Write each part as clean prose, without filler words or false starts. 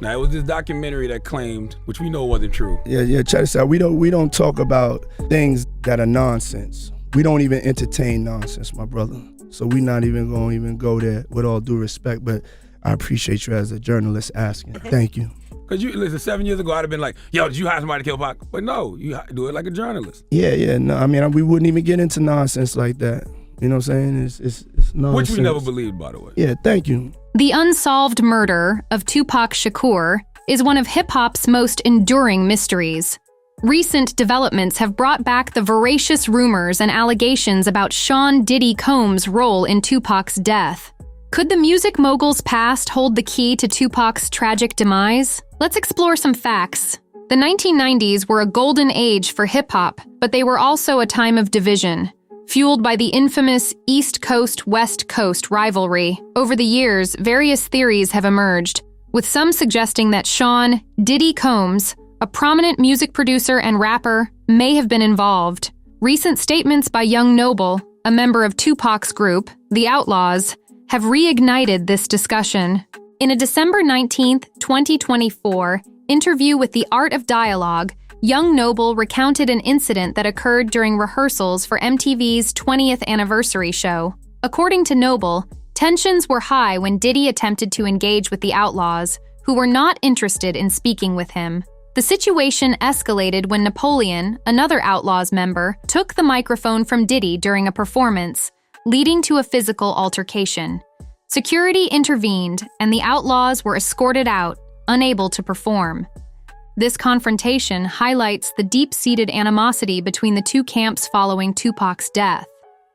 Now, it was this documentary that claimed, which we know wasn't true. Yeah, check this out. We don't talk about things that are nonsense. We don't even entertain nonsense, my brother. So we're not even going to go there, with all due respect, but I appreciate you as a journalist asking. Thank you. Because listen, 7 years ago, I'd have been like, yo, did you hire somebody to kill Pac? But no, you do it like a journalist. Yeah, no, I mean, we wouldn't even get into nonsense like that. You know what I'm saying? It's nonsense. Which we never believed, by the way. Yeah, thank you. The unsolved murder of Tupac Shakur is one of hip-hop's most enduring mysteries. Recent developments have brought back the voracious rumors and allegations about Sean Diddy Combs' role in Tupac's death. Could the music mogul's past hold the key to Tupac's tragic demise? Let's explore some facts. The 1990s were a golden age for hip-hop, but they were also a time of division, fueled by the infamous East Coast-West Coast rivalry. Over the years, various theories have emerged, with some suggesting that Sean Diddy Combs, a prominent music producer and rapper, may have been involved. Recent statements by Young Noble, a member of Tupac's group, The Outlaws, have reignited this discussion. In a December 19, 2024, interview with The Art of Dialogue, Young Noble recounted an incident that occurred during rehearsals for MTV's 20th anniversary show. According to Noble, tensions were high when Diddy attempted to engage with the Outlaws, who were not interested in speaking with him. The situation escalated when Napoleon, another Outlaws member, took the microphone from Diddy during a performance, leading to a physical altercation. Security intervened, and the Outlaws were escorted out, unable to perform. This confrontation highlights the deep-seated animosity between the two camps following Tupac's death.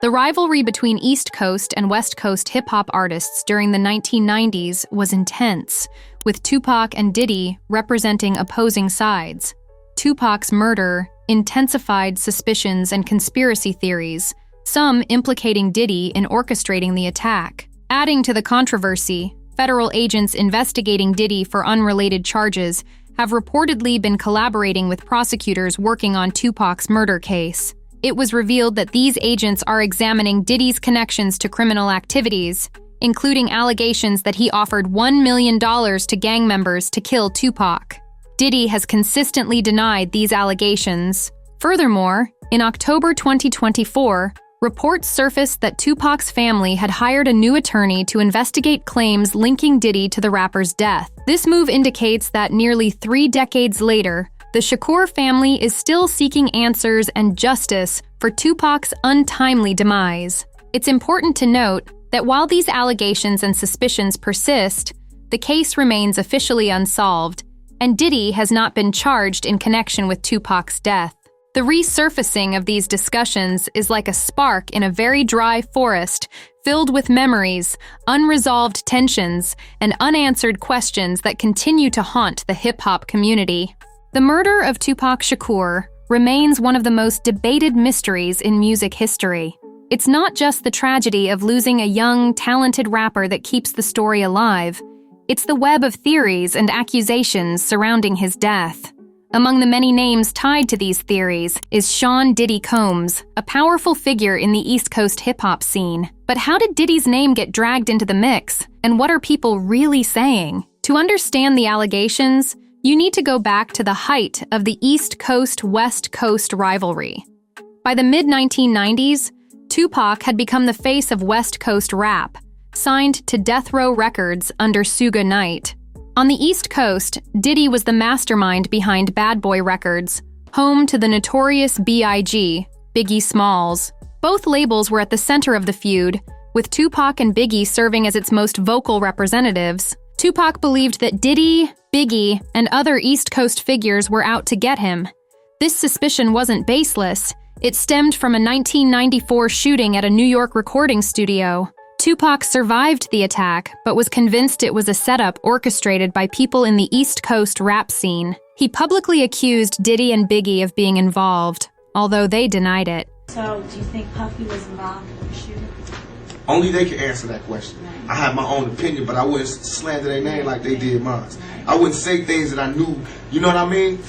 The rivalry between East Coast and West Coast hip-hop artists during the 1990s was intense, with Tupac and Diddy representing opposing sides. Tupac's murder intensified suspicions and conspiracy theories, some implicating Diddy in orchestrating the attack. Adding to the controversy, federal agents investigating Diddy for unrelated charges have reportedly been collaborating with prosecutors working on Tupac's murder case. It was revealed that these agents are examining Diddy's connections to criminal activities, including allegations that he offered $1 million to gang members to kill Tupac. Diddy has consistently denied these allegations. Furthermore, in October 2024, reports surfaced that Tupac's family had hired a new attorney to investigate claims linking Diddy to the rapper's death. This move indicates that nearly 3 decades later, the Shakur family is still seeking answers and justice for Tupac's untimely demise. It's important to note that while these allegations and suspicions persist, the case remains officially unsolved, and Diddy has not been charged in connection with Tupac's death. The resurfacing of these discussions is like a spark in a very dry forest, filled with memories, unresolved tensions, and unanswered questions that continue to haunt the hip-hop community. The murder of Tupac Shakur remains one of the most debated mysteries in music history. It's not just the tragedy of losing a young, talented rapper that keeps the story alive. It's the web of theories and accusations surrounding his death. Among the many names tied to these theories is Sean Diddy Combs, a powerful figure in the East Coast hip-hop scene. But how did Diddy's name get dragged into the mix, and what are people really saying? To understand the allegations, you need to go back to the height of the East Coast-West Coast rivalry. By the mid-1990s, Tupac had become the face of West Coast rap, signed to Death Row Records under Suge Knight. On the East Coast, Diddy was the mastermind behind Bad Boy Records, home to the notorious B.I.G., Biggie Smalls. Both labels were at the center of the feud, with Tupac and Biggie serving as its most vocal representatives. Tupac believed that Diddy, Biggie, and other East Coast figures were out to get him. This suspicion wasn't baseless. It stemmed from a 1994 shooting at a New York recording studio. Tupac survived the attack, but was convinced it was a setup orchestrated by people in the East Coast rap scene. He publicly accused Diddy and Biggie of being involved, although they denied it. So, do you think Puffy was involved in the shooting? Only they can answer that question. I have my own opinion, but I wouldn't slander their name like they did mine. I wouldn't say things that I knew, you know what I mean?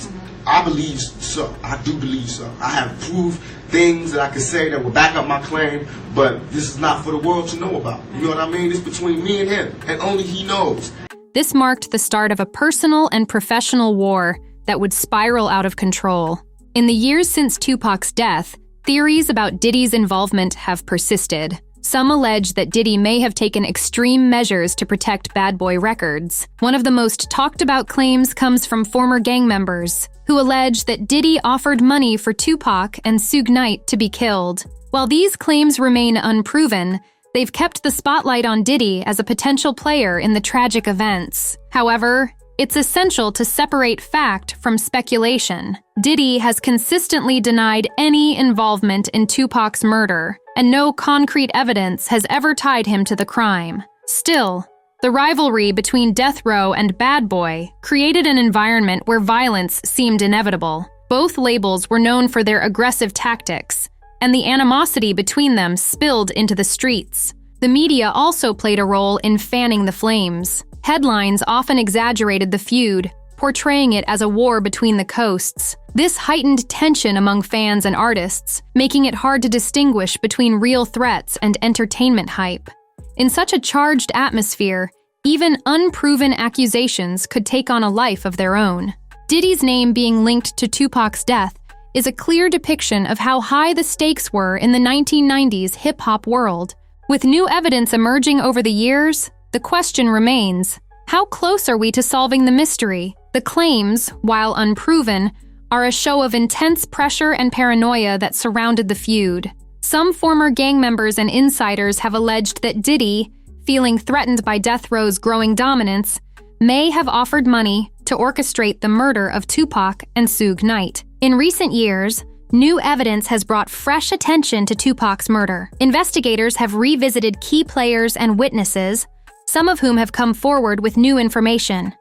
I believe so. I do believe so. I have proof, things that I can say that will back up my claim, but this is not for the world to know about. You know what I mean? It's between me and him, and only he knows. This marked the start of a personal and professional war that would spiral out of control. In the years since Tupac's death, theories about Diddy's involvement have persisted. Some allege that Diddy may have taken extreme measures to protect Bad Boy Records. One of the most talked about claims comes from former gang members, who allege that Diddy offered money for Tupac and Suge Knight to be killed. While these claims remain unproven, they've kept the spotlight on Diddy as a potential player in the tragic events. However, it's essential to separate fact from speculation. Diddy has consistently denied any involvement in Tupac's murder, and no concrete evidence has ever tied him to the crime. Still, the rivalry between Death Row and Bad Boy created an environment where violence seemed inevitable. Both labels were known for their aggressive tactics, and the animosity between them spilled into the streets. The media also played a role in fanning the flames. Headlines often exaggerated the feud, portraying it as a war between the coasts. This heightened tension among fans and artists, making it hard to distinguish between real threats and entertainment hype. In such a charged atmosphere, even unproven accusations could take on a life of their own. Diddy's name being linked to Tupac's death is a clear depiction of how high the stakes were in the 1990s hip-hop world. With new evidence emerging over the years, the question remains, how close are we to solving the mystery? The claims, while unproven, are a show of intense pressure and paranoia that surrounded the feud. Some former gang members and insiders have alleged that Diddy, feeling threatened by Death Row's growing dominance, may have offered money to orchestrate the murder of Tupac and Suge Knight. In recent years, new evidence has brought fresh attention to Tupac's murder. Investigators have revisited key players and witnesses, some of whom have come forward with new information.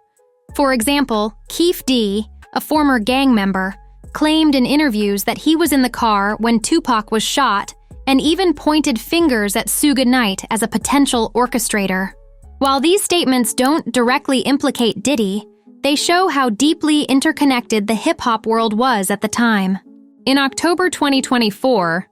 For example, Keef D, a former gang member, claimed in interviews that he was in the car when Tupac was shot and even pointed fingers at Suge Knight as a potential orchestrator. While these statements don't directly implicate Diddy, they show how deeply interconnected the hip-hop world was at the time. In October 2024,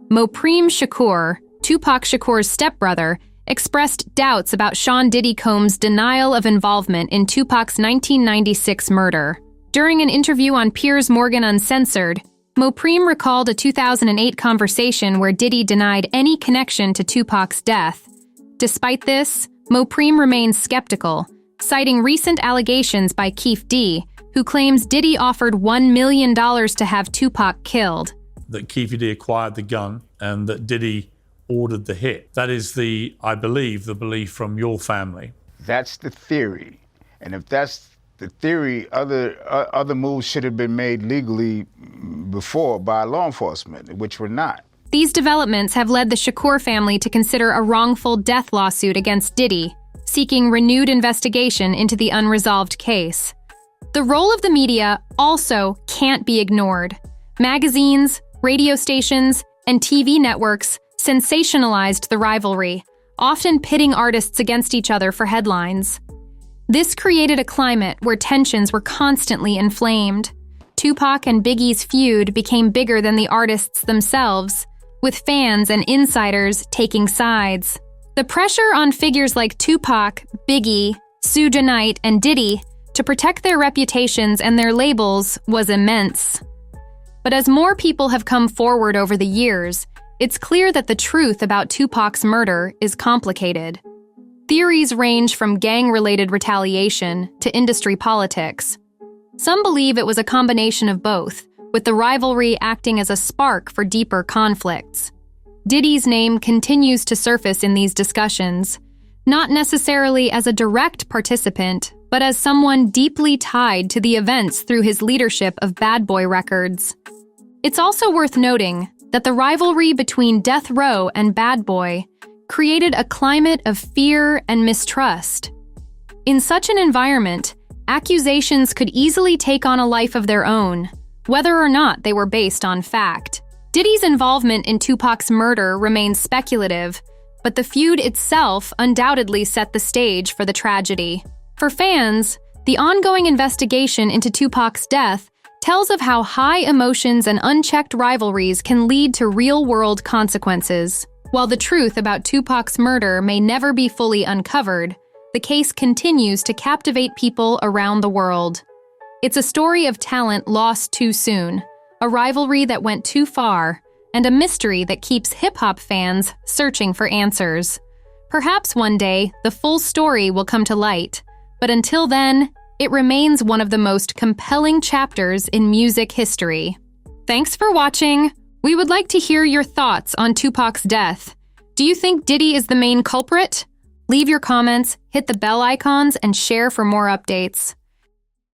Tupac Shakur's stepbrother, expressed doubts about Sean Diddy Combs' denial of involvement in Tupac's 1996 murder. During an interview on Piers Morgan Uncensored, Mopreme recalled a 2008 conversation where Diddy denied any connection to Tupac's death. Despite this, Mopreme remains skeptical, citing recent allegations by Keef D, who claims Diddy offered $1 million to have Tupac killed. That Keef D acquired the gun and that Diddy ordered the hit. That is I believe, the belief from your family. That's the theory. And if that's the theory, other moves should have been made legally before by law enforcement, which were not. These developments have led the Shakur family to consider a wrongful death lawsuit against Diddy, seeking renewed investigation into the unresolved case. The role of the media also can't be ignored. Magazines, radio stations, and TV networks sensationalized the rivalry, often pitting artists against each other for headlines. This created a climate where tensions were constantly inflamed. Tupac and Biggie's feud became bigger than the artists themselves, with fans and insiders taking sides. The pressure on figures like Tupac, Biggie, Suge Knight, and Diddy to protect their reputations and their labels was immense. But as more people have come forward over the years, it's clear that the truth about Tupac's murder is complicated. Theories range from gang-related retaliation to industry politics. Some believe it was a combination of both, with the rivalry acting as a spark for deeper conflicts. Diddy's name continues to surface in these discussions, not necessarily as a direct participant, but as someone deeply tied to the events through his leadership of Bad Boy Records. It's also worth noting that the rivalry between Death Row and Bad Boy created a climate of fear and mistrust. In such an environment, accusations could easily take on a life of their own, whether or not they were based on fact. Diddy's involvement in Tupac's murder remains speculative, but the feud itself undoubtedly set the stage for the tragedy. For fans, the ongoing investigation into Tupac's death tells of how high emotions and unchecked rivalries can lead to real-world consequences. While the truth about Tupac's murder may never be fully uncovered, the case continues to captivate people around the world. It's a story of talent lost too soon, a rivalry that went too far, and a mystery that keeps hip-hop fans searching for answers. Perhaps one day, the full story will come to light, but until then, it remains one of the most compelling chapters in music history. Thanks for watching. We would like to hear your thoughts on Tupac's death. Do you think Diddy is the main culprit? Leave your comments, hit the bell icons, and share for more updates.